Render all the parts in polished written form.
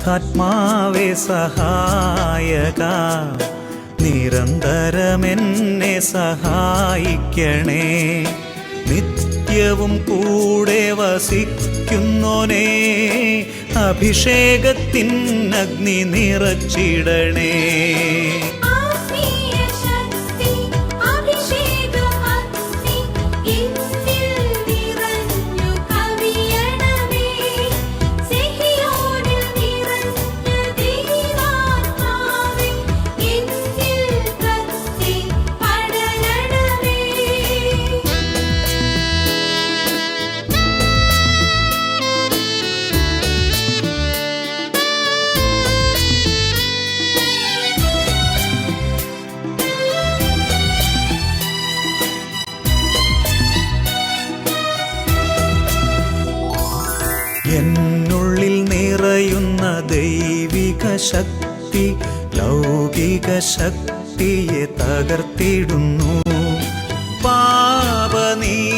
പരിശുദ്ധാത്മാവേ സഹായക, നിരന്തരമെന്നെ സഹായിക്കണേ. നിത്യവും കൂടെ വസിക്കുന്നോനേ, അഭിഷേകത്തിൻ അഗ്നി നിറച്ചിടണേ. എന്നുള്ളിൽ നിറയുന്ന ദൈവിക ശക്തി ലൗകിക ശക്തിയെ തകർത്തിടുന്നു. പാപനീതി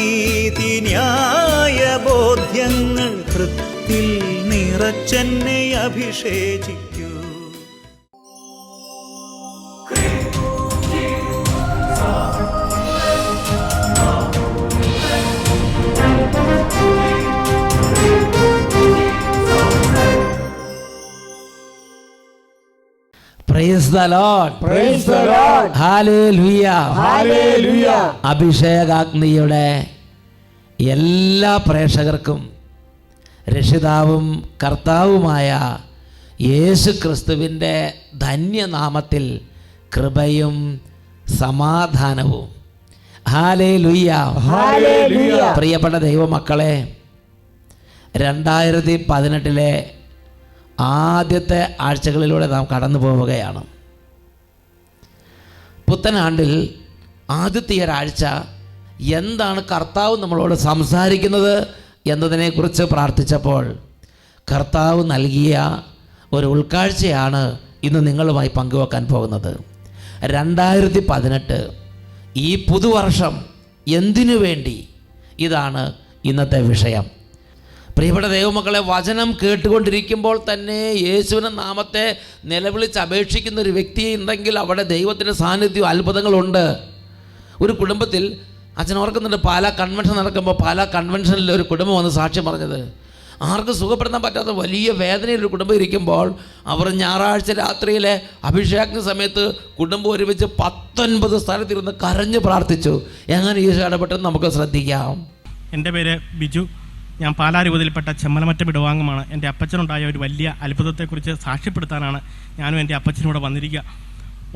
ന്യായ ബോധ്യങ്ങൾ ഹൃത്തിൽ നിറച്ചെന്നെ അഭിഷേചിക്കൂ. Praise the Lord. Praise the Lord. Hallelujah. Hallelujah. അഭിഷേകാഗ്നിയുടെ എല്ലാ പ്രേക്ഷകർക്കും രക്ഷിതാവും കർത്താവുമായ യേശു ക്രിസ്തുവിൻ്റെ ധന്യനാമത്തിൽ കൃപയും സമാധാനവും. ഹല്ലേലൂയ. ഹല്ലേലൂയ. പ്രിയപ്പെട്ട ദൈവമക്കളെ, 2018 ആദ്യത്തെ ആഴ്ചകളിലൂടെ നാം കടന്നു പോവുകയാണ്. പുത്തനാണ്ടിൽ ആദ്യത്തെ ഒരാഴ്ച എന്താണ് കർത്താവ് നമ്മളോട് സംസാരിക്കുന്നത് എന്നതിനെക്കുറിച്ച് പ്രാർത്ഥിച്ചപ്പോൾ കർത്താവ് നൽകിയ ഒരു ഉൾക്കാഴ്ചയാണ് ഇന്ന് നിങ്ങളുമായി പങ്കുവെക്കാൻ പോകുന്നത്. 2018 ഈ പുതുവർഷം എന്തിനു വേണ്ടി? ഇതാണ് ഇന്നത്തെ വിഷയം. പ്രിയപ്പെട്ട ദൈവമക്കളെ, വചനം കേട്ടുകൊണ്ടിരിക്കുമ്പോൾ തന്നെ യേശുവിൻ്റെ നാമത്തെ നിലവിളിച്ച് അപേക്ഷിക്കുന്ന ഒരു വ്യക്തി ഉണ്ടെങ്കിൽ അവിടെ ദൈവത്തിൻ്റെ സാന്നിധ്യം അത്ഭുതങ്ങളുണ്ട്. ഒരു കുടുംബത്തിൽ അച്ഛൻ ഓർക്കുന്നുണ്ട്, പാലാ കൺവെൻഷൻ നടക്കുമ്പോൾ പാലാ കൺവെൻഷനിൽ ഒരു കുടുംബം വന്ന് സാക്ഷ്യം പറഞ്ഞത്, ആർക്കും സുഖപ്പെടുത്താൻ പറ്റാത്ത വലിയ വേദനയിലൊരു കുടുംബം ഇരിക്കുമ്പോൾ അവർ ഞായറാഴ്ച രാത്രിയിലെ അഭിഷേകത്തിന് സമയത്ത് കുടുംബം ഒരുമിച്ച് 19 സ്ഥലത്തിരുന്ന് കരഞ്ഞ് പ്രാർത്ഥിച്ചു. എങ്ങനെ ഈശോ ഇടപെട്ടെന്ന് നമുക്ക് ശ്രദ്ധിക്കാം. എൻ്റെ പേര് ബിജു. ഞാൻ പാലാ രൂപതയിൽപ്പെട്ട ചെമ്മലമറ്റം ഇടവാംഗമാണ്. എൻ്റെ അപ്പച്ചനുണ്ടായ ഒരു വലിയ അത്ഭുതത്തെക്കുറിച്ച് സാക്ഷ്യപ്പെടുത്താനാണ് ഞാനും എൻ്റെ അപ്പച്ചനും കൂടെ വന്നിരിക്കുക.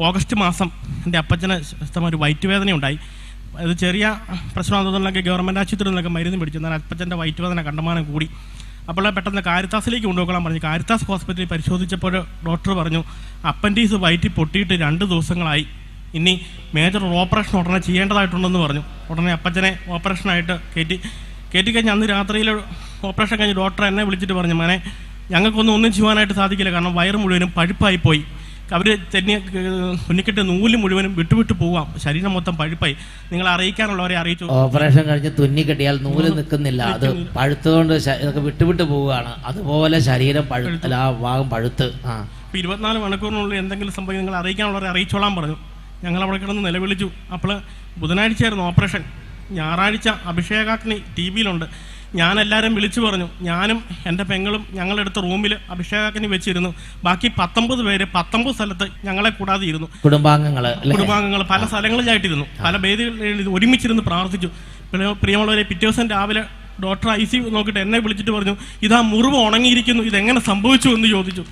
ഓഗസ്റ്റ് മാസം എൻ്റെ അപ്പച്ചന് ഒരു വയറ്റ് വേദനയുണ്ടായി. അത് ചെറിയ പ്രശ്നമാണെന്നുള്ളതൊക്കെ ഗവൺമെൻറ് ആശുപത്രിയിൽ നിന്നൊക്കെ മരുന്ന് പിടിച്ചു. എന്നാൽ അപ്പച്ചൻ്റെ വയറ്റ് വേദന കണ്ടമാനം കൂടി. അപ്പോൾ പെട്ടെന്ന് കാരിത്താസിലേക്ക് കൊണ്ടുപോകാൻ പറഞ്ഞു. കാരിത്താസ് ഹോസ്പിറ്റലിൽ പരിശോധിച്ചപ്പോൾ ഡോക്ടർ പറഞ്ഞു, അപ്പൻഡീസ് വയറ്റിൽ പൊട്ടിയിട്ട് 2 ദിവസങ്ങളായി, ഇനി മേജർ ഓപ്പറേഷൻ ഉടനെ ചെയ്യേണ്ടതായിട്ടുണ്ടെന്ന് പറഞ്ഞു. ഉടനെ അപ്പച്ചനെ ഓപ്പറേഷനായിട്ട് കയറ്റിക്കഴിഞ്ഞ് അന്ന് രാത്രിയിൽ ഓപ്പറേഷൻ കഴിഞ്ഞ് ഡോക്ടർ എന്നെ വിളിച്ചിട്ട് പറഞ്ഞു, മോനെ ഒന്നും ചെയ്യാനായിട്ട് സാധിക്കില്ല, കാരണം വയറ് മുഴുവനും പഴുപ്പായി പോയി. അവർ തുന്നിക്കെട്ട് നൂല് മുഴുവനും വിട്ടുവിട്ട് പോവാം, ശരീരം മൊത്തം പഴുപ്പായി, നിങ്ങൾ അറിയിക്കാനുള്ളവരെ അറിയിച്ചു. ഓപ്പറേഷൻ കഴിഞ്ഞ് തുന്നിക്കെട്ടിയാൽ നൂല് നിൽക്കുന്നില്ല, അത് പഴുത്തുകൊണ്ട് ഇതൊക്കെ വിട്ടുവിട്ട് പോവുകയാണ്. അതുപോലെ ശരീരം പഴുത്തല്ല, ആ ഭാഗം പഴുത്ത്. 24 മണിക്കൂറിനുള്ളിൽ എന്തെങ്കിലും സംഭവം നിങ്ങൾ അറിയിക്കാനുള്ളവരെ അറിയിച്ചോളാൻ പറഞ്ഞു. ഞങ്ങൾ അവിടെ കിടന്ന് നിലവിളിച്ചു. അപ്പോൾ ബുധനാഴ്ചയായിരുന്നു ഓപ്പറേഷൻ. ഞായറാഴ്ച അഭിഷേകാഗ്നി ടി വിയിലുണ്ട്. ഞാനെല്ലാവരും വിളിച്ചു പറഞ്ഞു. ഞാനും എൻ്റെ പെങ്ങളും ഞങ്ങളെടുത്ത റൂമിൽ അഭിഷേകാഗ്നി വെച്ചിരുന്നു. ബാക്കി 19 പേര് 19 സ്ഥലത്ത് ഞങ്ങളെ കൂടാതെ ഇരുന്നു. കുടുംബാംഗങ്ങൾ പല സ്ഥലങ്ങളിലായിട്ടിരുന്നു. പല വേദികളിൽ ഒരുമിച്ചിരുന്ന് പ്രാർത്ഥിച്ചു. പ്രിയമുള്ളവരെ, പിറ്റേ ദിവസം രാവിലെ ഡോക്ടർ ICU നോക്കിയിട്ട് എന്നെ വിളിച്ചിട്ട് പറഞ്ഞു, ഇതാ മുറിവ് ഉണങ്ങിയിരിക്കുന്നു, ഇതെങ്ങനെ സംഭവിച്ചു എന്ന് ചോദിച്ചു.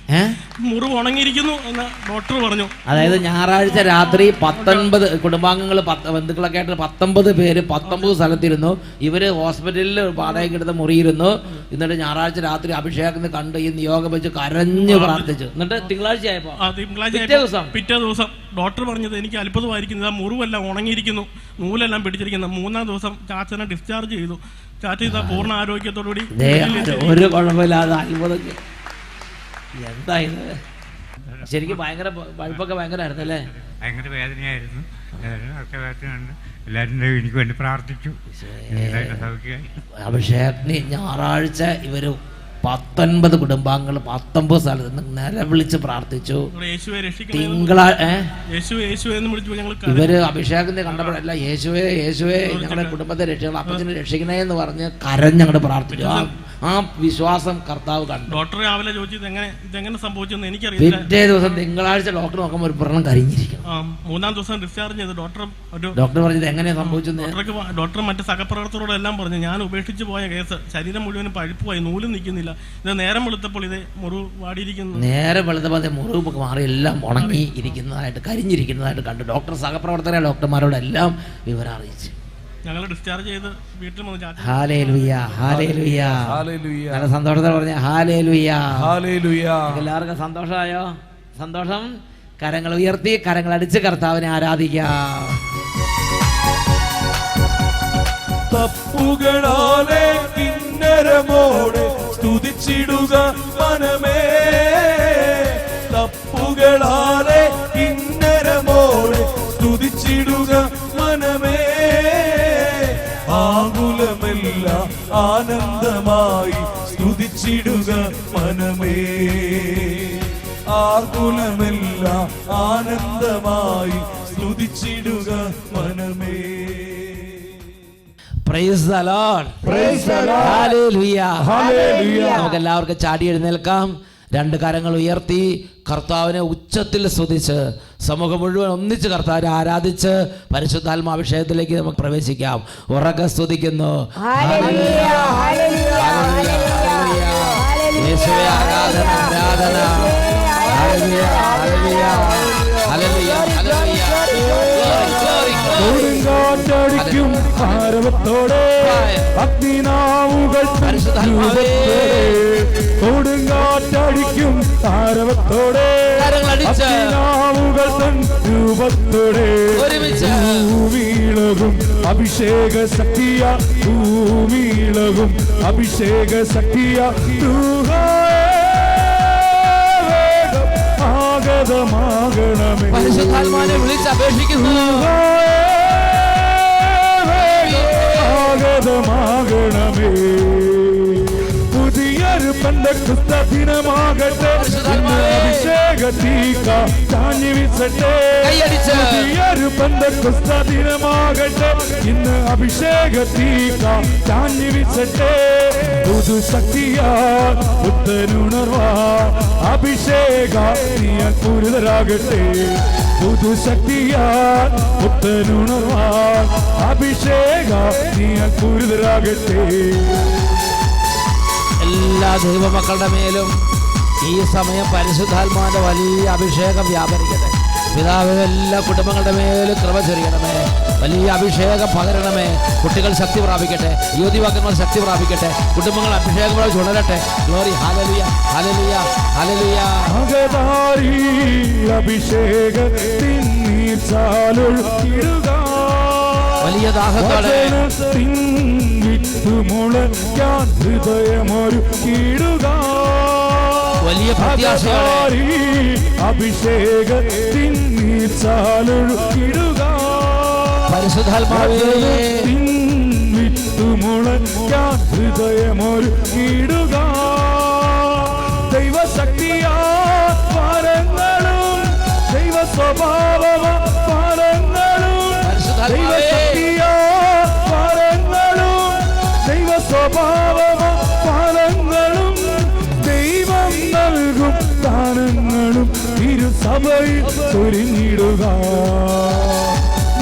മുറിവ് ഉണങ്ങിയിരിക്കുന്നു എന്ന് ഡോക്ടർ പറഞ്ഞു. അതായത് ഞായറാഴ്ച രാത്രി 19 കുടുംബാംഗങ്ങൾ ബന്ധുക്കളൊക്കെ ആയിട്ട് 19 പേര് 19 സ്ഥലത്തിരുന്നു. ഇവര് ഹോസ്പിറ്റലിൽ വാടകയ്ക്ക് എടുത്ത മുറിയിരുന്നു. എന്നിട്ട് ഞായറാഴ്ച രാത്രി അഭിഷേകത്തിന് കണ്ട് ഈ നിയോഗം വെച്ച് കരഞ്ഞു പ്രാർത്ഥിച്ചു. എന്നിട്ട് തിങ്കളാഴ്ച പിറ്റേ ദിവസം ഡോക്ടർ പറഞ്ഞത് എനിക്ക് അത്ഭുതമായിരിക്കുന്നു, ഇതാ മുറിവെല്ലാം ഉണങ്ങിയിരിക്കുന്നു, നൂലെല്ലാം പിടിച്ചിരിക്കുന്നു. 3-ാം ദിവസം ചാച്ചനെ ഡിസ്ചാർജ് ചെയ്തു. ചാച്ച ചെയ്ത പൂർണ്ണ ആരോഗ്യത്തോടുകൂടി ഒരു കുഴപ്പമില്ലാതെ അത്ഭുതം. എന്തായത് ശരിക്കും ഭയങ്കര പഴുപ്പൊക്കെ ഭയങ്കരമായിരുന്നു അല്ലേ? ഭയങ്കര വേദനയായിരുന്നു. എല്ലാവരും എനിക്ക് വേണ്ടി പ്രാർത്ഥിച്ചു. അഭിഷേകത്തിന് ഞായറാഴ്ച ഇവര് 19 കുടുംബാംഗങ്ങൾ 19 സ്ഥലത്ത് നിന്ന് നിലവിളിച്ച് പ്രാർത്ഥിച്ചു. യേശുവെ രക്ഷിക്കണേ, യേശുവേ എന്ന് വിളിച്ചു. ഞങ്ങൾ ഇവര് അഭിഷേകത്തെ കണ്ടപ്പോഴല്ല യേശുവേ യേശുവേ ഞങ്ങളുടെ കുടുംബത്തെ രക്ഷിക്കണം, അപ്പച്ചനെ രക്ഷിക്കണേ എന്ന് പറഞ്ഞ് കരഞ്ഞങ്ങോട്ട് പ്രാർത്ഥിച്ചു. ആ വിശ്വാസം കർത്താവ് കണ്ടു. ഡോക്ടർ രാവിലെ ചോദിച്ചത് ഇതെങ്ങനെ സംഭവിച്ചെന്ന് എനിക്കറിയില്ല. പിറ്റേ ദിവസം തിങ്കളാഴ്ച ഡോക്ടർ നോക്കുമ്പോൾ ഒരു വ്രണം കരിഞ്ഞിരിക്കണം. 3-ാം ദിവസം ഡിസ്ചാർജ് ചെയ്ത് ഡോക്ടർ പറഞ്ഞത് എങ്ങനെയാ സംഭവിച്ചത്? ഡോക്ടർ മറ്റു സഹപ്രവർത്തകരോടെല്ലാം പറഞ്ഞു, ഞാൻ ഉപേക്ഷിച്ച് പോയ കേസ്, ശരീരം മുഴുവനും പഴുപ്പുമായി, നൂലും നിൽക്കുന്നില്ല. ഇത് നേരം വെളുത്തപ്പോൾ ഇത് മുറിവ് വാടിയിരിക്കുന്നു. നേരം വെളുത്തപ്പോൾ മുറിവ് മാറി എല്ലാം ഉണങ്ങി ഇരിക്കുന്നതായിട്ട് കരിഞ്ഞിരിക്കുന്നതായിട്ട് കണ്ടു. ഡോക്ടർ സഹപ്രവർത്തകരെ ഡോക്ടർമാരോടെല്ലാം വിവരം അറിയിച്ചു. ഞങ്ങൾ ഡിസ്ചാർജ് ചെയ്ത് വീട്ടിൽ വന്ന് ഹല്ലേലൂയ ഹല്ലേലൂയ നല്ല സന്തോഷത്തോടെ പറഞ്ഞ ഹല്ലേലൂയ ഹല്ലേലൂയ. എല്ലാവർക്കും സന്തോഷമായോ? സന്തോഷം. കരങ്ങൾ ഉയർത്തി കരങ്ങൾ അടിച്ച് കർത്താവിനെ ആരാധിക്കാം. തപ്പുകളാലെ കിന്നരമോടെ സ്തുതിച്ചിടുക മനമേ, തപ്പുകളാലെ കിന്നരമോടെ സ്തുതിച്ചിടുക മനമേ. ആകുലമല്ല ആനന്ദമായി സ്തുതിച്ചിടുക മനമേ, ആകുലമല്ല ആനന്ദമായി സ്തുതിച്ചിടുക മനമേ. Praise the Lord, praise the Lord, hallelujah hallelujah. നമുക്ക് എല്ലാവർക്കും ചാടി എഴുന്നേൽക്കാം. 2 കരങ്ങൾ ഉയർത്തി കർത്താവിനെ ഉച്ചത്തിൽ സ്തുതിച്ച് സമൂഹം മുഴുവൻ ഒന്നിച്ച് കർത്താവിനെ ആരാധിച്ച് പരിശുദ്ധാത്മാഭിഷേകത്തിലേക്ക് നമുക്ക് പ്രവേശിക്കാം. ഉറക്കെ സ്തുതിക്കുന്നു. യേശുവേ ആരാധന ആരാധന. Hallelujah hallelujah hallelujah hallelujah. കൊടുങ്കാറ്റടിക്കും ആരവത്തോടെ അഗ്നിനാവുകൾ കൊടുങ്കാറ്റടിക്കും ആരവത്തോടെ അഗ്നിനാവുകൾ തൻ രൂപത്തോടെ ഭൂമിയിളകും അഭിഷേക ശക്തിയ, ഭൂമിയിളകും അഭിഷേക ശക്തിയ. ആഗതമാകണമേ, പരിശുദ്ധാത്മാവിനെ വിളിച്ചപേക്ഷിക്കുന്നു. ആഗതമാകണമേ. പുതിയൊരു പെന്തക്കോസ്ത ദിനമാകട്ടെ, അഭിഷേക തീക്ക ചാഞ്ഞു വീശട്ടെ. പുതിയൊരു പെന്തക്കോസ്ത ദിനമാകട്ടെ, ഇന്ന് അഭിഷേക തീക്ക ചാഞ്ഞു വീശട്ടെ. പുതുശക്തിയാ പുത്തനുണർവാ അഭിഷേക നീയാൽ പൂരിതരാകട്ടെ. പുതുശക്തിയാ പുത്തനുണർവാ അഭിഷേക നീയാൽ പൂരിതരാകട്ടെ. എല്ലാ ദൈവമക്കളുടെ മേലും ഈ സമയം പരിശുദ്ധാത്മാവിന്റെ വലിയ അഭിഷേകം വ്യാപരിക്കട്ടെ. പിതാവ് എല്ലാ കുടുംബങ്ങളുടെ മേലും കൃപ ചൊരിയണമേ, വലിയ അഭിഷേകം പകരണമേ. കുട്ടികൾ ശക്തി പ്രാപിക്കട്ടെ, യുവതിവാക്കന്മാർ ശക്തി പ്രാപിക്കട്ടെ, കുടുംബങ്ങൾ അഭിഷേകങ്ങളെ ചുടരട്ടെ. Glory hallelujah hallelujah hallelujah. അകതാരി അഭിഷേകത്തിൻ നീർച്ചാലൊഴുകിടുക, വലിയ ദാഹത്തോടെ മുളയ്ക്കാൻ ഹൃദയമൊരുക്കിടുക. വലിയ പ്രത്യാശയോടെ അഭിഷേകത്തിൻ നീർച്ചാലൊഴുകിടുക. പരിശുദ്ധാത്മാവേ മുളയ്ക്കാൻ ഹൃദയമൊരുക്കിടുക. ദൈവശക്തിയാ വരങ്ങളും ദൈവ സ്വഭാവ വരങ്ങളും, ദൈവശക്തിയാ വരങ്ങളും ദൈവ സ്വഭാവ ഫലങ്ങളും, ദൈവം നൽകും ദാനങ്ങളും ഇരുസഭയിൽ ചൊരിഞ്ഞിടുക.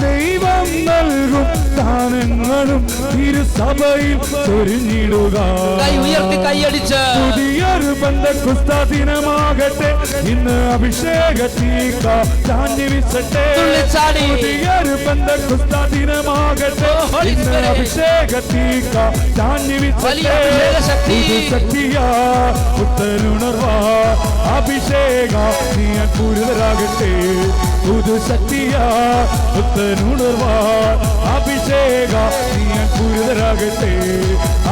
ദൈവം നൽകും ദാനങ്ങളും ഇരുസഭയിൽ ചൊരിഞ്ഞിടുക. പുതിയൊരു പെന്തക്കോസ്ത ദിനമാകട്ടെ, ഇന്ന് അഭിഷേക തീക്ക ചാഞ്ഞു വീശട്ടെ. പുതിയൊരു പെന്തക്കോസ്ത ദിനമാകട്ടെ, ഇന്ന് അഭിഷേക തീക്ക ചാഞ്ഞു വീശട്ടെ. പുതുശക്തിയാ പുത്തനുണർവാ അഭിഷേക നീയാൽ പൂരിതരാകട്ടെ. പുതുശക്തിയാ പുത്തനുണർവാ അഭിഷേക നീയാൽ പൂരിതരാകട്ടെ.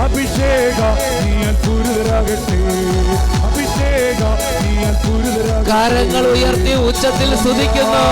അഭിഷേക നീയാൽ പൂരിതരാകട്ടെ. അഭിഷേക നീയാൽ പൂരിതരാകട്ടെ. കരങ്ങൾ ഉയർത്തി ഉച്ചത്തിൽ സ്തുതിക്കുന്നു.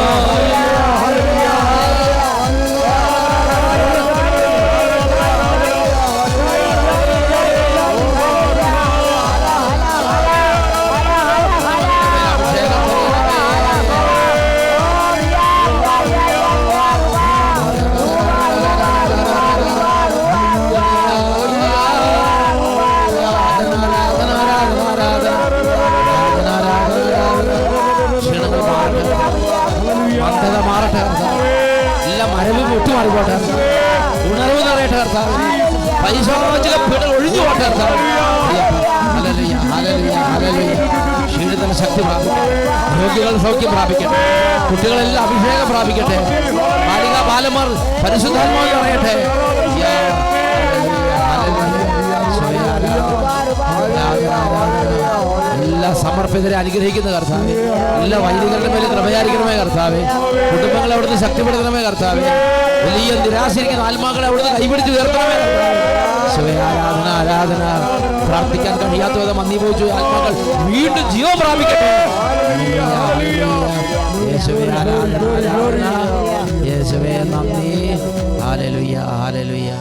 അന്ധത മാറട്ടെ കർത്താവേ. എല്ലാ മരവും വിട്ടുമാറിക്കോട്ടെ കർത്താവേ. ഉണർവ് നിറയട്ടെ കർത്താവേ. പൈശാചിക പീഡകൾ ഒഴിഞ്ഞു പോട്ടെ കർത്താവേ. Hallelujah, hallelujah, hallelujah. ക്ഷീണിതന് ശക്തി പ്രാപിക്കട്ടെ, രോഗികൾ സൗഖ്യം പ്രാപിക്കട്ടെ, കുട്ടികളെല്ലാം അഭിഷേകം പ്രാപിക്കട്ടെ, ബാലിക ബാലന്മാർ പരിശുദ്ധാത്മാവിൽ നിറയട്ടെ. എല്ലാ സമർപ്പിതരെ അനുഗ്രഹിക്കുന്ന കർത്താവേ, എല്ലാ വൈദികരുടെ മേലെ കൃപയായിരിക്കണമേ കർത്താവേ. കുടുംബങ്ങളെ അവിടുന്ന് ശക്തിപ്പെടുത്തണമേ കർത്താവേ. വലിയ നിരാശയിരിക്കുന്ന ആത്മാക്കളെ അവിടുന്ന് കൈപിടിച്ച് ഉയർത്തണമേ കർത്താവേ. ആരാധന, ആരാധന. പ്രാർത്ഥിക്കാൻ കഴിയാത്ത വിധം മന്ദിപോച്ചു ആത്മാക്കൾ വീണ്ടും ജീവൻ പ്രാപിക്കട്ടെ. യേശുവേ ആരാധന, ആരാധന. യേശുവേ നന്ദി. Hallelujah, hallelujah.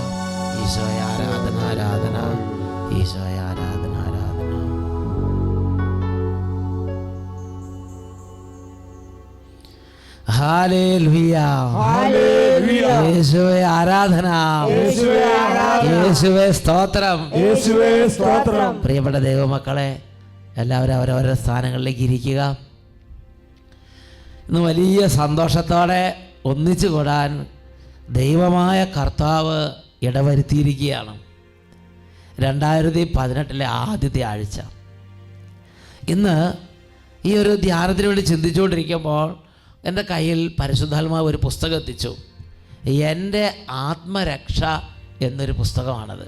ഈശോയെ ആരാധന, ആരാധന. ഈശോയെ ആരാധന, ആരാധന. ഹല്ലേലൂയ, യേശുവേ ആരാധന, യേശുവേ സ്തോത്രം, യേശുവേ സ്തോത്രം. പ്രിയപ്പെട്ട ദൈവമക്കളെ, എല്ലാവരും അവരവരുടെ സ്ഥാനങ്ങളിലേക്ക് ഇരിക്കുക. ഇന്ന് വലിയ സന്തോഷത്തോടെ ഒന്നിച്ചു കൂടാൻ ദൈവമായ കർത്താവ് ഇടവരുത്തിയിരിക്കുകയാണ്. 2018 ആദ്യത്തെ ആഴ്ച. ഇന്ന് ഈ ഒരു ധ്യാനത്തിന് വേണ്ടി ചിന്തിച്ചുകൊണ്ടിരിക്കുമ്പോൾ എൻ്റെ കയ്യിൽ പരിശുദ്ധാത്മാവ് ഒരു പുസ്തകം എത്തിച്ചു. എൻ്റെ ആത്മരക്ഷ എന്നൊരു പുസ്തകമാണത്.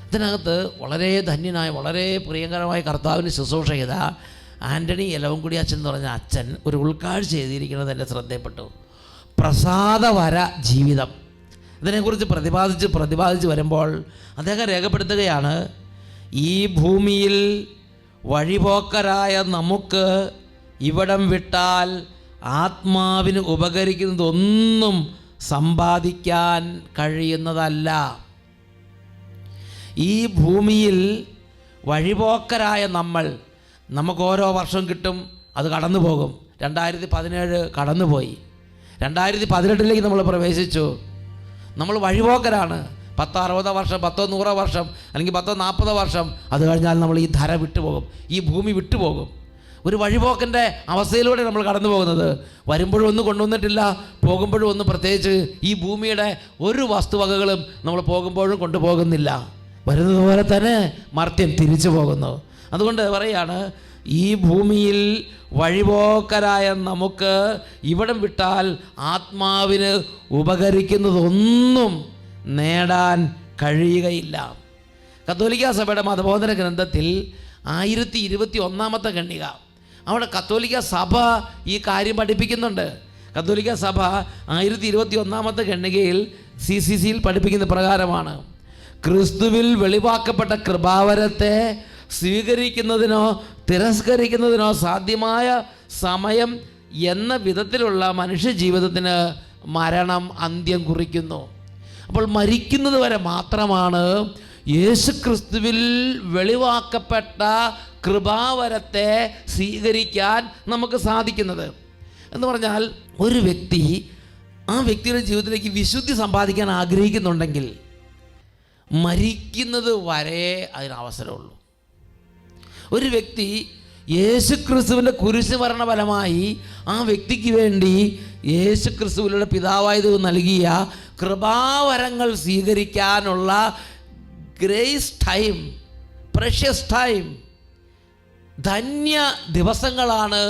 ഇതിനകത്ത് വളരെ ധന്യനായ, വളരെ പ്രിയങ്കരമായ കർത്താവിന് ശുശ്രൂഷ ചെയ്ത ആൻ്റണി എലവൻകുടി അച്ഛൻ എന്ന് പറഞ്ഞ അച്ഛൻ ഒരു ഉൾക്കാഴ്ച ചെയ്തിരിക്കുന്നത് എൻ്റെ ശ്രദ്ധയിൽപ്പെട്ടു. പ്രസാദവര ജീവിതം. ഇതിനെക്കുറിച്ച് പ്രതിപാദിച്ച് വരുമ്പോൾ അദ്ദേഹം രേഖപ്പെടുത്തുകയാണ്, ഈ ഭൂമിയിൽ വഴിപോക്കരായ നമുക്ക് ഇവിടം വിട്ടാൽ ആത്മാവിന് ഉപകരിക്കുന്നതൊന്നും സമ്പാദിക്കാൻ കഴിയുന്നതല്ല. ഈ ഭൂമിയിൽ വഴിപോക്കരായ നമുക്ക് ഓരോ വർഷം കിട്ടും, അത് കടന്നു പോകും. 2017 കടന്നുപോയി, 2018 നമ്മൾ പ്രവേശിച്ചു. നമ്മൾ വഴിപോക്കരാണ്. 10-60 വർഷം, 10-100 വർഷം, അല്ലെങ്കിൽ 10-40 വർഷം, അത് കഴിഞ്ഞാൽ നമ്മൾ ഈ ധര വിട്ടുപോകും, ഈ ഭൂമി വിട്ടുപോകും. ഒരു വഴിപോക്കൻ്റെ അവസ്ഥയിലൂടെ നമ്മൾ കടന്നു പോകുന്നത്. വരുമ്പോഴും ഒന്നും കൊണ്ടുവന്നിട്ടില്ല, പോകുമ്പോഴും ഒന്നും പ്രത്യേകിച്ച് ഈ ഭൂമിയുടെ ഒരു വസ്തുവകകളും നമ്മൾ പോകുമ്പോഴും കൊണ്ടുപോകുന്നില്ല. വരുന്നത് പോലെ തന്നെ മർത്യൻ തിരിച്ചു പോകുന്നു. അതുകൊണ്ട് പറയാണ്, ഈ ഭൂമിയിൽ വഴിപോക്കരായ നമുക്ക് ഇവിടം വിട്ടാൽ ആത്മാവിന് ഉപകരിക്കുന്നതൊന്നും നേടാൻ കഴിയുകയില്ല. കത്തോലിക്ക സഭയുടെ മതബോധന ഗ്രന്ഥത്തിൽ 1021 ഖണ്ഡിക, അവിടെ കത്തോലിക്ക സഭ ഈ കാര്യം പഠിപ്പിക്കുന്നുണ്ട്. കത്തോലിക്ക സഭ 1021 ഖണ്ഡികയിൽ CCCയിൽ പഠിപ്പിക്കുന്ന പ്രകാരമാണ്, ക്രിസ്തുവിൽ വെളിവാക്കപ്പെട്ട കൃപാവരത്തെ സ്വീകരിക്കുന്നതിനോ തിരസ്കരിക്കുന്നതിനോ സാധ്യമായ സമയം എന്ന വിധത്തിലുള്ള മനുഷ്യ ജീവിതത്തിന് മരണം അന്ത്യം കുറിക്കുന്നു. അപ്പോൾ മരിക്കുന്നത് വരെ മാത്രമാണ് യേശുക്രിസ്തുവിൽ വെളിവാക്കപ്പെട്ട കൃപാവരത്തെ സ്വീകരിക്കാൻ നമുക്ക് സാധിക്കുന്നത്. എന്ന് പറഞ്ഞാൽ ഒരു വ്യക്തി ആ വ്യക്തിയുടെ ജീവിതത്തിലേക്ക് വിശുദ്ധി സമ്പാദിക്കാൻ ആഗ്രഹിക്കുന്നുണ്ടെങ്കിൽ മരിക്കുന്നത് വരെ അതിനവസരമുള്ളൂ. ഒരു വ്യക്തി യേശുക്രിസ്തുവിൻ്റെ കുരിശ് മരണ ഫലമായി ആ വ്യക്തിക്ക് വേണ്ടി യേശുക്രിസ്തുവിലൂടെ പിതാവായ ദൈവം നൽകിയ കൃപാവരങ്ങൾ സ്വീകരിക്കാനുള്ള grace time, precious time, Dhanya ദിവസങ്ങളാണ്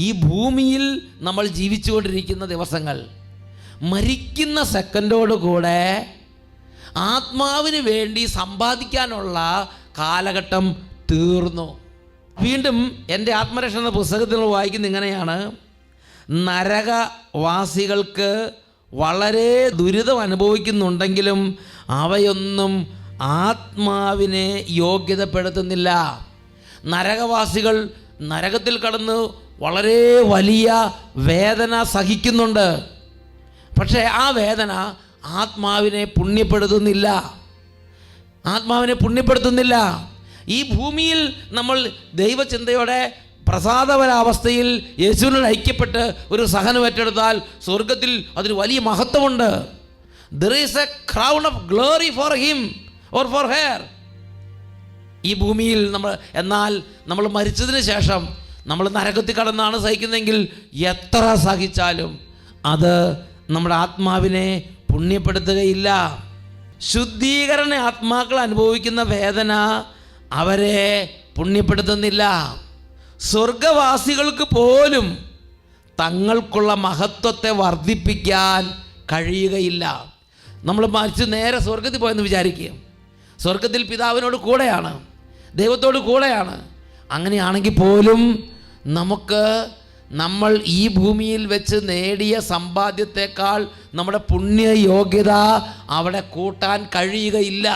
ഈ ഭൂമിയിൽ നമ്മൾ ജീവിച്ചുകൊണ്ടിരിക്കുന്ന ദിവസങ്ങൾ. മരിക്കുന്ന സെക്കൻഡോടുകൂടെ ആത്മാവിന് വേണ്ടി സമ്പാദിക്കാനുള്ള കാലഘട്ടം തീർന്നു. വീണ്ടും എൻ്റെ ആത്മരക്ഷ എന്ന പുസ്തകത്തിൽ വായിക്കുന്നത് ഇങ്ങനെയാണ്, നരകവാസികൾക്ക് വളരെ ദുരിതം അനുഭവിക്കുന്നുണ്ടെങ്കിലും അവയൊന്നും ആത്മാവിനെ യോഗ്യതപ്പെടുത്തുന്നില്ല. നരകവാസികൾ നരകത്തിൽ കടന്ന് വളരെ വലിയ വേദന സഹിക്കുന്നുണ്ട്, പക്ഷേ ആ വേദന ആത്മാവിനെ പുണ്യപ്പെടുത്തുന്നില്ല. ഈ ഭൂമിയിൽ നമ്മൾ ദൈവചിന്തയോടെ പ്രസാദപരാവസ്ഥയിൽ യേശുവിനോട് ഐക്യപ്പെട്ട് ഒരു സഹനം ഏറ്റെടുത്താൽ സ്വർഗത്തിൽ അതിന് വലിയ മഹത്വമുണ്ട്. There is a crown of glory for him or for her. ഈ ഭൂമിയിൽ എന്നാൽ നമ്മൾ മരിച്ചതിന് ശേഷം നമ്മൾ നരകത്തിൽ കടന്നാണ് സഹിക്കുന്നതെങ്കിൽ എത്ര സഹിച്ചാലും അത് നമ്മുടെ ആത്മാവിനെ പുണ്യപ്പെടുത്തുകയില്ല. ശുദ്ധീകരണ ആത്മാക്കൾ അനുഭവിക്കുന്ന വേദന അവരെ പുണ്യപ്പെടുത്തുന്നില്ല. സ്വർഗവാസികൾക്ക് പോലും തങ്ങൾക്കുള്ള മഹത്വത്തെ വർദ്ധിപ്പിക്കാൻ കഴിയുകയില്ല. നമ്മൾ മരിച്ച് നേരെ സ്വർഗത്തിൽ പോയെന്ന് വിചാരിക്കുക. സ്വർഗത്തിൽ പിതാവിനോട് കൂടെയാണ്, ദൈവത്തോട് കൂടെയാണ്. അങ്ങനെയാണെങ്കിൽ പോലും നമ്മൾ ഈ ഭൂമിയിൽ വെച്ച് നേടിയ സമ്പാദ്യത്തെക്കാൾ നമ്മുടെ പുണ്യയോഗ്യത അവിടെ കൂട്ടാൻ കഴിയുകയില്ല.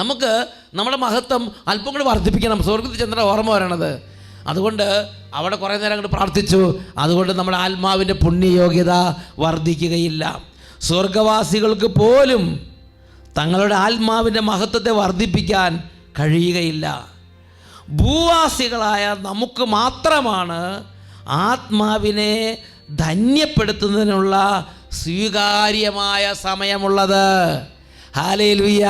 നമുക്ക് നമ്മുടെ മഹത്വം അല്പം കൂടി വർദ്ധിപ്പിക്കണം. സ്വർഗത്തിൽ ചെന്ന ഓർമ്മ വരണത്. അതുകൊണ്ട് അവിടെ കുറേ നേരം അങ്ങോട്ട് പ്രാർത്ഥിച്ചു. അതുകൊണ്ട് നമ്മുടെ ആത്മാവിൻ്റെ പുണ്യയോഗ്യത വർദ്ധിക്കുകയില്ല. സ്വർഗവാസികൾക്ക് പോലും തങ്ങളുടെ ആത്മാവിൻ്റെ മഹത്വത്തെ വർദ്ധിപ്പിക്കാൻ കഴിയുകയില്ല. ഭൂവാസികളായ നമുക്ക് മാത്രമാണ് ആത്മാവിനെ ധന്യപ്പെടുത്തുന്നതിനുള്ള സ്വീകാര്യമായ സമയമുള്ളത്. Hallelujah,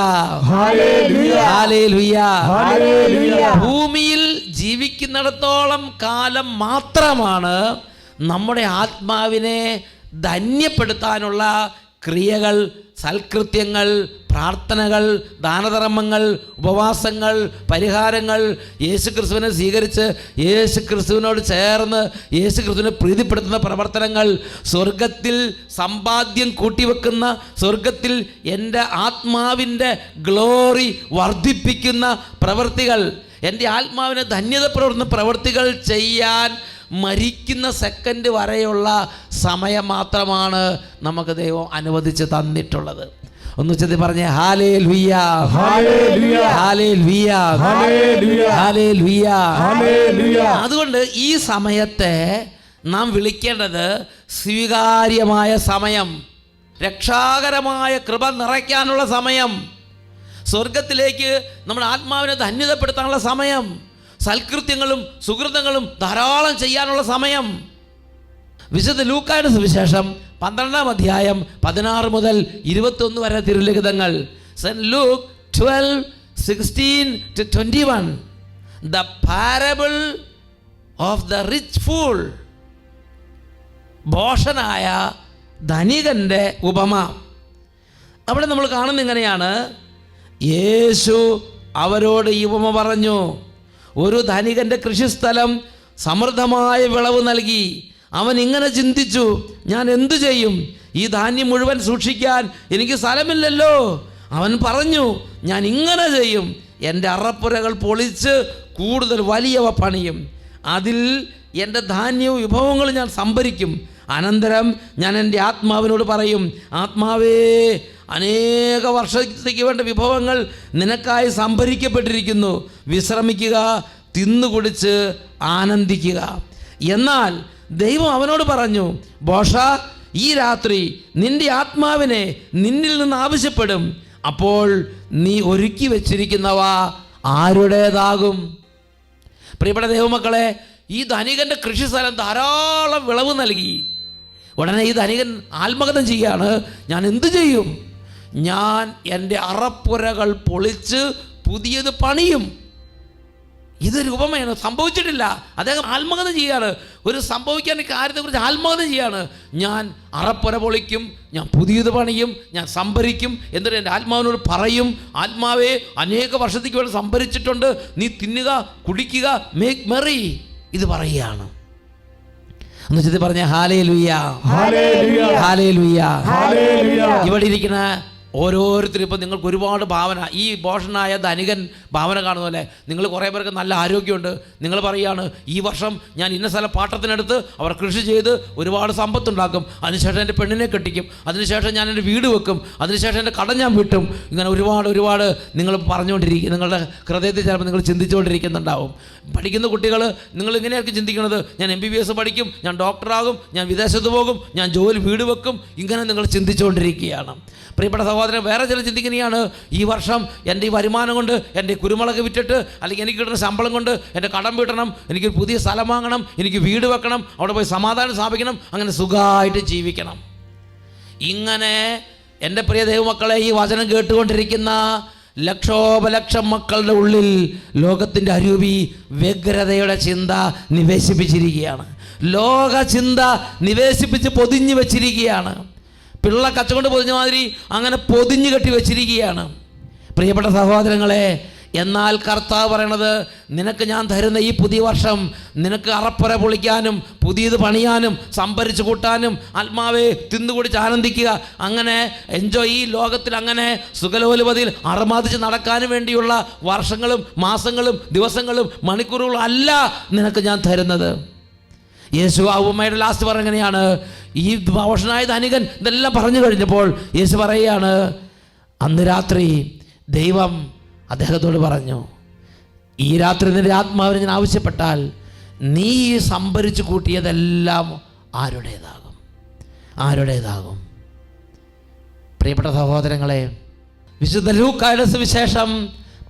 hallelujah. ഭൂമിയിൽ ജീവിക്കുന്നിടത്തോളം കാലം മാത്രമാണ് നമ്മുടെ ആത്മാവിനെ ധന്യപ്പെടുത്താനുള്ള ക്രിയകൾ, സൽകൃത്യങ്ങൾ, പ്രാർത്ഥനകൾ, ദാനധർമ്മങ്ങൾ, ഉപവാസങ്ങൾ, പരിഹാരങ്ങൾ, യേശുക്രിസ്തുവിനെ സ്വീകരിച്ച് യേശുക്രിസ്തുവിനോട് ചേർന്ന് യേശുക്രിസ്തുവിനെ പ്രീതിപ്പെടുത്തുന്ന പ്രവർത്തനങ്ങൾ, സ്വർഗത്തിൽ സമ്പാദ്യം കൂട്ടിവെക്കുന്ന, സ്വർഗത്തിൽ എൻ്റെ ആത്മാവിൻ്റെ ഗ്ലോറി വർദ്ധിപ്പിക്കുന്ന പ്രവൃത്തികൾ, എൻ്റെ ആത്മാവിനെ ധന്യതപ്പെടുത്തുന്ന പ്രവൃത്തികൾ ചെയ്യാൻ മരിക്കുന്ന സെക്കൻഡ് വരെയുള്ള സമയം മാത്രമാണ് നമുക്ക് ദൈവം അനുവദിച്ച് തന്നിട്ടുള്ളത്. ഒന്ന് ചെന്ന് പറഞ്ഞേ hallelujah, hallelujah, hallelujah, hallelujah, hallelujah. അതുകൊണ്ട് ഈ സമയത്തെ നാം വിളിക്കേണ്ടത് സ്വീകാര്യമായ സമയം, രക്ഷാകരമായ കൃപ നിറയ്ക്കാനുള്ള സമയം, സ്വർഗത്തിലേക്ക് നമ്മുടെ ആത്മാവിനെ ധന്യതപ്പെടുത്താനുള്ള സമയം, സൽകൃത്യങ്ങളും സുഹൃതങ്ങളും ധാരാളം ചെയ്യാനുള്ള സമയം. വിശുദ്ധ ലൂക്കായുടെ സുവിശേഷം 12-ാം അധ്യായം 16 മുതൽ 21 വരെ തിരുലിഖിതങ്ങൾ. Saint Luke 12:16-21. The parable of the rich fool. ഭോഷനായ ധനികൻ്റെ ഉപമ. അവിടെ നമ്മൾ കാണുന്നത് ഇങ്ങനെയാണ്. യേശു അവരോട് ഈ ഉപമ പറഞ്ഞു. ഒരു ധനികൻ്റെ കൃഷിസ്ഥലം സമൃദ്ധമായ വിളവ് നൽകി. അവൻ ഇങ്ങനെ ചിന്തിച്ചു, ഞാൻ എന്തു ചെയ്യും? ഈ ധാന്യം മുഴുവൻ സൂക്ഷിക്കാൻ എനിക്ക് സ്ഥലമില്ലല്ലോ. അവൻ പറഞ്ഞു, ഞാൻ ഇങ്ങനെ ചെയ്യും, എൻ്റെ അറപ്പുരകൾ പൊളിച്ച് കൂടുതൽ വലിയവ പണിയും. അതിൽ എൻ്റെ ധാന്യവും വിഭവങ്ങളും ഞാൻ സംഭരിക്കും. അനന്തരം ഞാൻ എൻ്റെ ആത്മാവിനോട് പറയും, ആത്മാവേ, അനേക വർഷത്തേക്ക് വേണ്ട വിഭവങ്ങൾ നിനക്കായി സംഭരിക്കപ്പെട്ടിരിക്കുന്നു. വിശ്രമിക്കുക, തിന്നുകുടിച്ച് ആനന്ദിക്കുക. എന്നാൽ ദൈവം അവനോട് പറഞ്ഞു, ബോഷ, ഈ രാത്രി നിന്റെ ആത്മാവിനെ നിന്നിൽ നിന്ന് ആവശ്യപ്പെടും. അപ്പോൾ നീ ഒരുക്കി വച്ചിരിക്കുന്നവ ആരുടേതാകും? പ്രിയപ്പെട്ട ദൈവമക്കളെ, ഈ ധനികൻ്റെ കൃഷിസ്ഥലം ധാരാളം വിളവ് നൽകി. ഉടനെ ഈ ധനികൻ ആത്മകഥം ചെയ്യാണ്, ഞാൻ എന്തു ചെയ്യും? ഞാൻ എൻ്റെ അറപ്പുരകൾ പൊളിച്ച് പുതിയത് പണിയും. ഇതൊരു ഉപമയാണ്, സംഭവിച്ചിട്ടില്ല. അദ്ദേഹം ആത്മകഥ ചെയ്യാണ്, ഒരു സംഭവിക്കാൻ കാര്യത്തെക്കുറിച്ച് ആത്മകഥ ചെയ്യാണ്. ഞാൻ അറപ്പുര പൊളിക്കും, ഞാൻ പുതിയത് പണിയും, ഞാൻ സംഭരിക്കും. എന്നിട്ട് എൻ്റെ ആത്മാവിനോട് പറയും, ആത്മാവേ, അനേക വർഷത്തേക്ക് വേണ്ടി സംഭരിച്ചിട്ടുണ്ട്, നീ തിന്നുക, കുടിക്കുക, മേക്ക് മെറി. ഇത് പറയുകയാണ്. എന്ന് വെച്ചാൽ പറഞ്ഞ ഹല്ലേലൂയ, ഹല്ലേലൂയ, ഹല്ലേലൂയ. ഇവിടെ ഇരിക്കുന്ന ഓരോരുത്തരും ഇപ്പം നിങ്ങൾക്ക് ഒരുപാട് ഭാവന, ഈ ഭോഷനായ ധനികൻ ഭാവന കാണുന്ന പോലെ നിങ്ങൾ കുറേ പേർക്ക് നല്ല ആരോഗ്യമുണ്ട്. നിങ്ങൾ പറയുകയാണ്, ഈ വർഷം ഞാൻ ഇന്ന സ്ഥലം പാട്ടത്തിനെടുത്ത് അവർ കൃഷി ചെയ്ത് ഒരുപാട് സമ്പത്തുണ്ടാക്കും, അതിനുശേഷം എൻ്റെ പെണ്ണിനെ കെട്ടിക്കും, അതിനുശേഷം ഞാൻ എൻ്റെ വീട് വെക്കും, അതിനുശേഷം എൻ്റെ കടം ഞാൻ വിട്ടും. ഇങ്ങനെ ഒരുപാട് നിങ്ങൾ പറഞ്ഞുകൊണ്ടിരിക്കും. നിങ്ങളുടെ ഹൃദയത്തിൽ ചിലപ്പോൾ നിങ്ങൾ ചിന്തിച്ചുകൊണ്ടിരിക്കുന്നുണ്ടാവും. പഠിക്കുന്ന കുട്ടികൾ നിങ്ങൾ ഇങ്ങനെയൊക്കെ ചിന്തിക്കുന്നത്, ഞാൻ MBBS പഠിക്കും, ഞാൻ ഡോക്ടറാകും, ഞാൻ വിദേശത്ത് പോകും, ഞാൻ ജോലി വീട് വെക്കും. ഇങ്ങനെ നിങ്ങൾ ചിന്തിച്ചുകൊണ്ടിരിക്കുകയാണ്. പ്രിയപ്പെട്ട സഹോദരൻ, വേറെ ചില ചിന്തിക്കുന്നതാണ്, ഈ വർഷം എൻ്റെ ഈ വരുമാനം കൊണ്ട് എൻ്റെ കുരുമുളക് വിറ്റിട്ട്, അല്ലെങ്കിൽ എനിക്ക് കിട്ടുന്ന ശമ്പളം കൊണ്ട് എൻ്റെ കടം വീട്ടണം, എനിക്ക് പുതിയ സ്ഥലം വാങ്ങണം, എനിക്ക് വീട് വെക്കണം, അവിടെ പോയി സമാധാനം സ്ഥാപിക്കണം, അങ്ങനെ സുഖമായിട്ട് ജീവിക്കണം. ഇങ്ങനെ എൻ്റെ പ്രിയ ദൈവമക്കളെ, ഈ വചനം കേട്ടുകൊണ്ടിരിക്കുന്ന ലക്ഷോപലക്ഷം മക്കളുടെ ഉള്ളിൽ ലോകത്തിൻ്റെ അരൂപി വ്യഗ്രതയുടെ ചിന്ത നിവേശിപ്പിച്ചിരിക്കുകയാണ്. ലോക ചിന്ത നിവേശിപ്പിച്ച് പൊതിഞ്ഞു വെച്ചിരിക്കുകയാണ്. പിള്ള കച്ചകൊണ്ട് പൊതിഞ്ഞ മാതിരി അങ്ങനെ പൊതിഞ്ഞു കെട്ടി വെച്ചിരിക്കുകയാണ്. പ്രിയപ്പെട്ട സഹോദരങ്ങളെ, എന്നാൽ കർത്താവ് പറയണത്, നിനക്ക് ഞാൻ തരുന്ന ഈ പുതിയ വർഷം നിനക്ക് അറപ്പുര പൊളിക്കാനും പുതിയത് പണിയാനും സംഭരിച്ചു കൂട്ടാനും ആത്മാവെ തിന്നുകുടിച്ച് ആനന്ദിക്കുക, അങ്ങനെ എൻജോയ്, ഈ ലോകത്തിൽ അങ്ങനെ സുഖലോലുപതിയിൽ അറമാദിച്ച് നടക്കാനും വേണ്ടിയുള്ള വർഷങ്ങളും മാസങ്ങളും ദിവസങ്ങളും മണിക്കൂറുകളും അല്ല നിനക്ക് ഞാൻ തരുന്നത്. യേശു ആ ഉപമയുടെ ലാസ്റ്റ് പറഞ്ഞെങ്ങനെയാണ്, ഈ ഭോഷനായ ധനികൻ ഇതെല്ലാം പറഞ്ഞു കഴിഞ്ഞപ്പോൾ യേശു പറയുകയാണ്, അന്ന് രാത്രി ദൈവം അദ്ദേഹത്തോട് പറഞ്ഞു, ഈ രാത്രി നിന്റെ ആത്മാവിനെ ഞാൻ ആവശ്യപ്പെട്ടാൽ നീ സംഭരിച്ചു കൂട്ടിയതെല്ലാം ആരുടേതാകും. പ്രിയപ്പെട്ട സഹോദരങ്ങളെ, വിശുദ്ധ ലൂക്കായുടെ സുവിശേഷം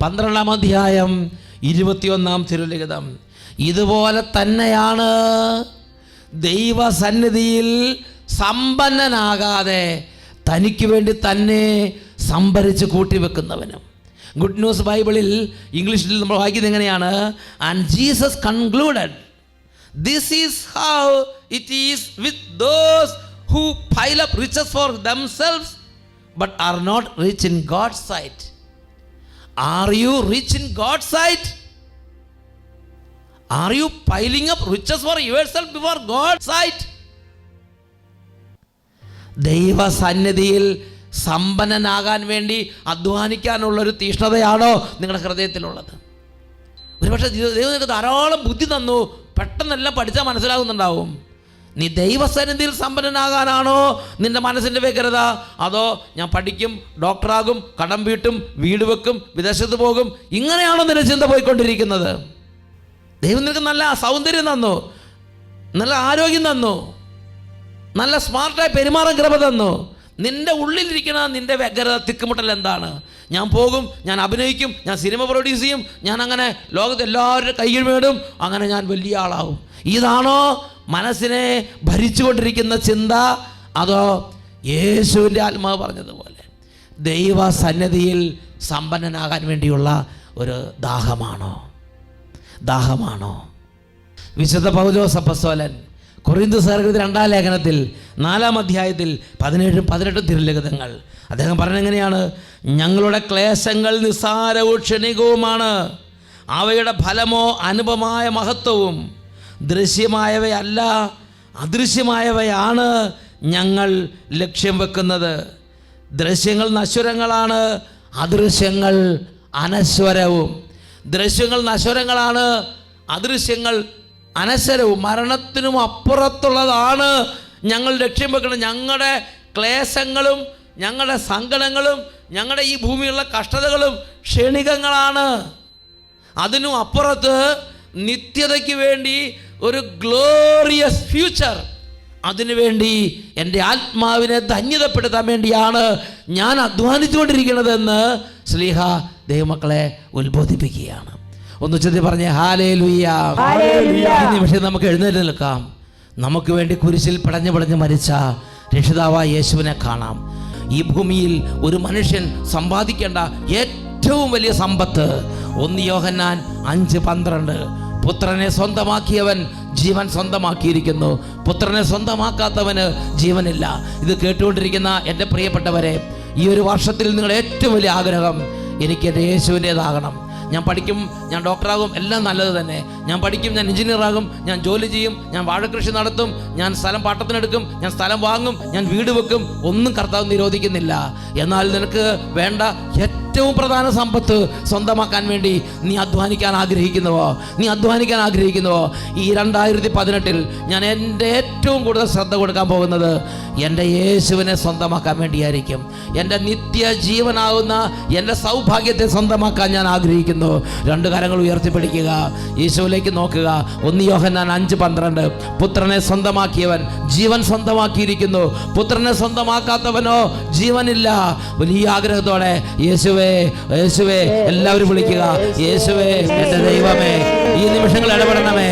12-ാം അധ്യായം 21-ാം തിരുലിഖിതം, ഇതുപോലെ തന്നെയാണ് ദൈവസന്നിധിയിൽ സമ്പന്നനാകാതെ തനിക്ക് വേണ്ടി തന്നെ സംഭരിച്ച് കൂട്ടിവെക്കുന്നവനും. ഗുഡ് ന്യൂസ് ബൈബിളിൽ ഇംഗ്ലീഷിൽ നമ്മൾ വായിക്കുന്നത് എങ്ങനെയാണ്, and Jesus concluded, this is how it is with those who pile up riches for themselves but are not rich in God's sight. Are you rich in God's sight? Are you piling up riches for yourself before God's sight? ദൈവസന്നിധിയിൽ സമ്പന്നനാകാൻ വേണ്ടി അധ്വാനിക്കാനുള്ളൊരു തീഷ്ണതയാണോ നിങ്ങളുടെ ഹൃദയത്തിലുള്ളത്? ഒരുപക്ഷെ ദൈവം നിനക്ക് ധാരാളം ബുദ്ധി തന്നു, പെട്ടെന്നെല്ലാം പഠിച്ചാൽ മനസ്സിലാകുന്നുണ്ടാവും. നീ ദൈവസന്നിധിയിൽ സമ്പന്നനാകാനാണോ നിന്റെ മനസ്സിൻ്റെ വ്യഗ്രത? അതോ ഞാൻ പഠിക്കും, ഡോക്ടറാകും, കടം വീട്ടും, വീട് വെക്കും, വിദേശത്ത് പോകും, ഇങ്ങനെയാണോ നിന്റെ ചിന്ത പോയിക്കൊണ്ടിരിക്കുന്നത്? ദൈവം നിനക്ക് നല്ല സൗന്ദര്യം തന്നു, നല്ല ആരോഗ്യം തന്നു, നല്ല സ്മാർട്ടായി പെരുമാറാൻ കൃപ തന്നു. നിൻ്റെ ഉള്ളിലിരിക്കുന്ന നിൻ്റെ വ്യഗ്രത, തിക്കുമുട്ടൽ എന്താണ്? ഞാൻ പോകും, ഞാൻ അഭിനയിക്കും, ഞാൻ സിനിമ പ്രൊഡ്യൂസ് ചെയ്യും, ഞാൻ അങ്ങനെ ലോകത്ത് എല്ലാവരുടെ കയ്യിൽ വീടും, അങ്ങനെ ഞാൻ വലിയ ആളാവും. ഇതാണോ മനസ്സിനെ ഭരിച്ചുകൊണ്ടിരിക്കുന്ന ചിന്ത? അതോ യേശുവിൻ്റെ ആത്മാവ് പറഞ്ഞതുപോലെ ദൈവസന്നിധിയിൽ സമ്പന്നനാകാൻ വേണ്ടിയുള്ള ഒരു ദാഹമാണോ? വിശുദ്ധ പൗലോസ് അപ്പോസ്തലൻ കൊരിന്ത്യർക്കെഴുതിയ 2-ാം ലേഖനത്തിൽ 4-ാം അധ്യായത്തിൽ 17-18 തിരുലിഖിതങ്ങൾ അദ്ദേഹം പറഞ്ഞെങ്ങനെയാണ്, ഞങ്ങളുടെ ക്ലേശങ്ങൾ നിസ്സാരവും ക്ഷണികവുമാണ്, അവയുടെ ഫലമോ അനുപമായ മഹത്വവും. ദൃശ്യമായവയല്ല, അദൃശ്യമായവയാണ് ഞങ്ങൾ ലക്ഷ്യം വെക്കുന്നത്. ദൃശ്യങ്ങൾ നശ്വരങ്ങളാണ്, അദൃശ്യങ്ങൾ അനശ്വരവും. ദൃശ്യങ്ങൾ നശ്വരങ്ങളാണ്, അദൃശ്യങ്ങൾ അനശ്വരവും. മരണത്തിനും അപ്പുറത്തുള്ളതാണ് ഞങ്ങൾ ലക്ഷ്യം വെക്കുന്നത്. ഞങ്ങളുടെ ക്ലേശങ്ങളും ഞങ്ങളുടെ സങ്കടങ്ങളും ഞങ്ങളുടെ ഈ ഭൂമിയിലുള്ള കഷ്ടതകളും ക്ഷണികങ്ങളാണ്. അതിനും അപ്പുറത്ത് നിത്യതയ്ക്ക് വേണ്ടി ഒരു ഗ്ലോറിയസ് ഫ്യൂച്ചർ, അതിനുവേണ്ടി എൻ്റെ ആത്മാവിനെ ധന്യതപ്പെടുത്താൻ വേണ്ടിയാണ് ഞാൻ അധ്വാനിച്ചുകൊണ്ടിരിക്കുന്നതെന്ന് ശ്ലീഹ ദൈവമക്കളെ ഉത്ബോധിപ്പിക്കുകയാണ്. ഒന്ന് ചെന്ന് പറഞ്ഞേ ഹല്ലേലൂയ. ഈ നിമിഷം നമുക്ക് എഴുന്നേറ്റ് നിൽക്കാം. നമുക്ക് വേണ്ടി കുരിശിൽ പടഞ്ഞ് മരിച്ച രക്ഷിതാവായ യേശുവിനെ കാണാം. ഈ ഭൂമിയിൽ ഒരു മനുഷ്യൻ സമ്പാദിക്കേണ്ട ഏറ്റവും വലിയ സമ്പത്ത് 1 യോഹന്നാൻ 5:12, പുത്രനെ സ്വന്തമാക്കിയവൻ ജീവൻ സ്വന്തമാക്കിയിരിക്കുന്നു, പുത്രനെ സ്വന്തമാക്കാത്തവന് ജീവനില്ല. ഇത് കേട്ടുകൊണ്ടിരിക്കുന്ന എൻ്റെ പ്രിയപ്പെട്ടവരെ, ഈ ഒരു വർഷത്തിൽ നിങ്ങളുടെ ഏറ്റവും വലിയ ആഗ്രഹം, എനിക്ക് എൻ്റെ യേശുവിൻ്റേതാകണം. ഞാൻ പഠിക്കും, ഞാൻ ഡോക്ടറാകും, എല്ലാം നല്ലത് തന്നെ. ഞാൻ പഠിക്കും, ഞാൻ എഞ്ചിനീയറാകും, ഞാൻ ജോലി ചെയ്യും, ഞാൻ വാഴകൃഷി നടത്തും, ഞാൻ സ്ഥലം പാട്ടത്തിനെടുക്കും, ഞാൻ സ്ഥലം വാങ്ങും, ഞാൻ വീട് വെക്കും, ഒന്നും കർത്താവ് നിരോധിക്കുന്നില്ല. എന്നാൽ നിനക്ക് വേണ്ട ഏറ്റവും പ്രധാന സമ്പത്ത് സ്വന്തമാക്കാൻ വേണ്ടി നീ അധ്വാനിക്കാൻ ആഗ്രഹിക്കുന്നുവോ? ഈ 2018 ഞാൻ എൻ്റെ ഏറ്റവും കൂടുതൽ ശ്രദ്ധ കൊടുക്കാൻ പോകുന്നത് എൻ്റെ യേശുവിനെ സ്വന്തമാക്കാൻ വേണ്ടിയായിരിക്കും. എൻ്റെ നിത്യജീവനാകുന്ന എൻ്റെ സൗഭാഗ്യത്തെ സ്വന്തമാക്കാൻ ഞാൻ ആഗ്രഹിക്കുന്നു. 2 കരങ്ങൾ ഉയർത്തിപ്പിടിക്കുക, യേശുവിലേക്ക് നോക്കുക. 1 യോഹന്നാൻ 5:12, പുത്രനെ സ്വന്തമാക്കിയവൻ ജീവൻ സ്വന്തമാക്കിയിരിക്കുന്നു, പുത്രനെ സ്വന്തമാക്കാത്തവനോ ജീവനില്ല. വലിയ ആഗ്രഹത്തോടെ യേശുവേ യേശുവേ എല്ലാവരും വിളിക്കുക, യേശുവേ എൻ്റെ ദൈവമേ ഈ നിമിഷങ്ങൾ ഇടപെടണമേ.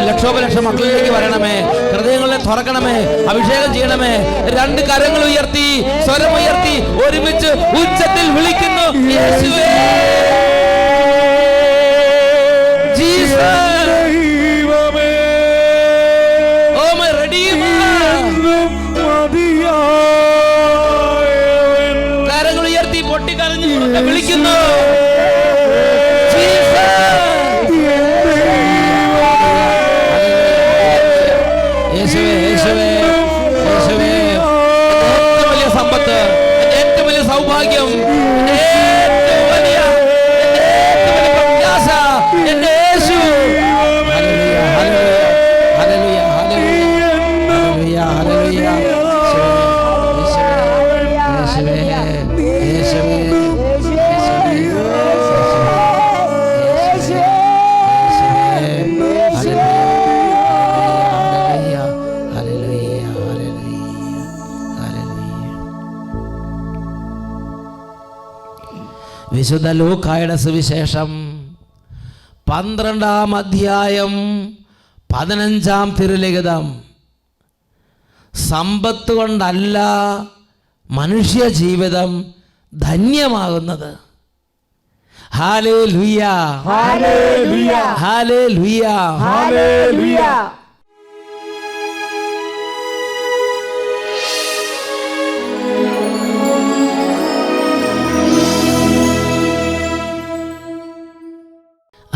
ലക്ഷോപലക്ഷം മക്കളിലേക്ക് വരണമേ. ഹൃദയങ്ങളെ തുറക്കണമേ. അഭിഷേകം ചെയ്യണമേ. രണ്ട് കരങ്ങൾ ഉയർത്തി, സ്വരമുയർത്തി ഒരുമിച്ച് ഉച്ചത്തിൽ വിളിക്കുന്നു, യേശുവേ. കരങ്ങൾ ഉയർത്തി പൊട്ടിക്കരഞ്ഞു വിളിക്കുന്നു, യേശുവേ, യേശുവേ, യേശുവേ. ഏറ്റവും വലിയ സമ്പത്ത്, ഏറ്റവും വലിയ സൗഭാഗ്യം, ഏറ്റവും വലിയ പ്രത്യാശ എന്റെ യേശു. Hallelujah, hallelujah, hallelujah, hallelujah. യേശുവേ, യേശുവേ, വിശുദ്ധ ലൂക്കായുടെ സുവിശേഷം 12-ാം അധ്യായം 15-ാം തിരുലിഖിതം. സമ്പത്ത് കൊണ്ടല്ല മനുഷ്യ ജീവിതം ധന്യമാകുന്നത്. Hallelujah, hallelujah, hallelujah, hallelujah.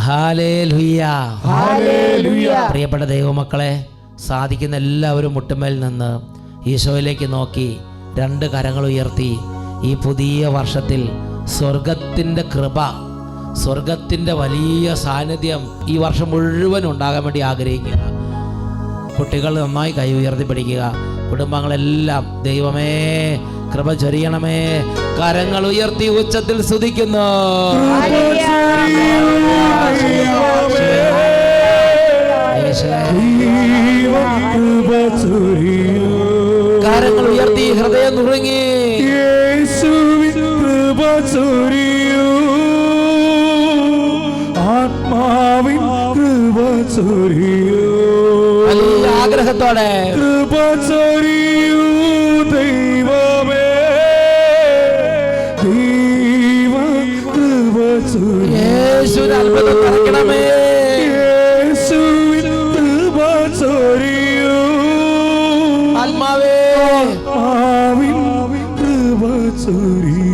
Hallelujah, hallelujah. പ്രിയപ്പെട്ട ദൈവമക്കളെ, സാധിക്കുന്ന എല്ലാവരും മുട്ടുമേൽ നിന്ന് ഈശോയിലേക്ക് നോക്കി രണ്ട് കരങ്ങൾ ഉയർത്തി ഈ പുതിയ വർഷത്തിൽ സ്വർഗത്തിൻ്റെ കൃപ, സ്വർഗത്തിൻ്റെ വലിയ സാന്നിധ്യം ഈ വർഷം മുഴുവൻ ഉണ്ടാകാൻ വേണ്ടി ആഗ്രഹിക്കുക. കുട്ടികൾ നന്നായി കൈ ഉയർത്തി പിടിക്കുക. കുടുംബങ്ങളെല്ലാം ദൈവമേ കൃപ ചൊരിയണമേ. കരങ്ങൾ ഉയർത്തി ഉച്ചത്തിൽ സ്തുതിക്കുന്നു. കരങ്ങൾ ഉയർത്തി ഹൃദയം നുറുങ്ങി. കൃപ ചൊരിയൂ, ആത്മാവിൻ കൃപ ചൊരിയൂ, വലിയ ആഗ്രഹത്തോടെ കൃപ ചൊരിയൂ ദൈവമേ, ദൈവ കൃപ ചൊരിയൂ, യേശുവിന്റെ അത്ഭുതം നിറയ്ക്കണമേ. യേശുവിൻ കൃപ ചൊരിയൂ, ആത്മാവേ ആത്മാവിൻ കൃപ ചൊരിയൂ.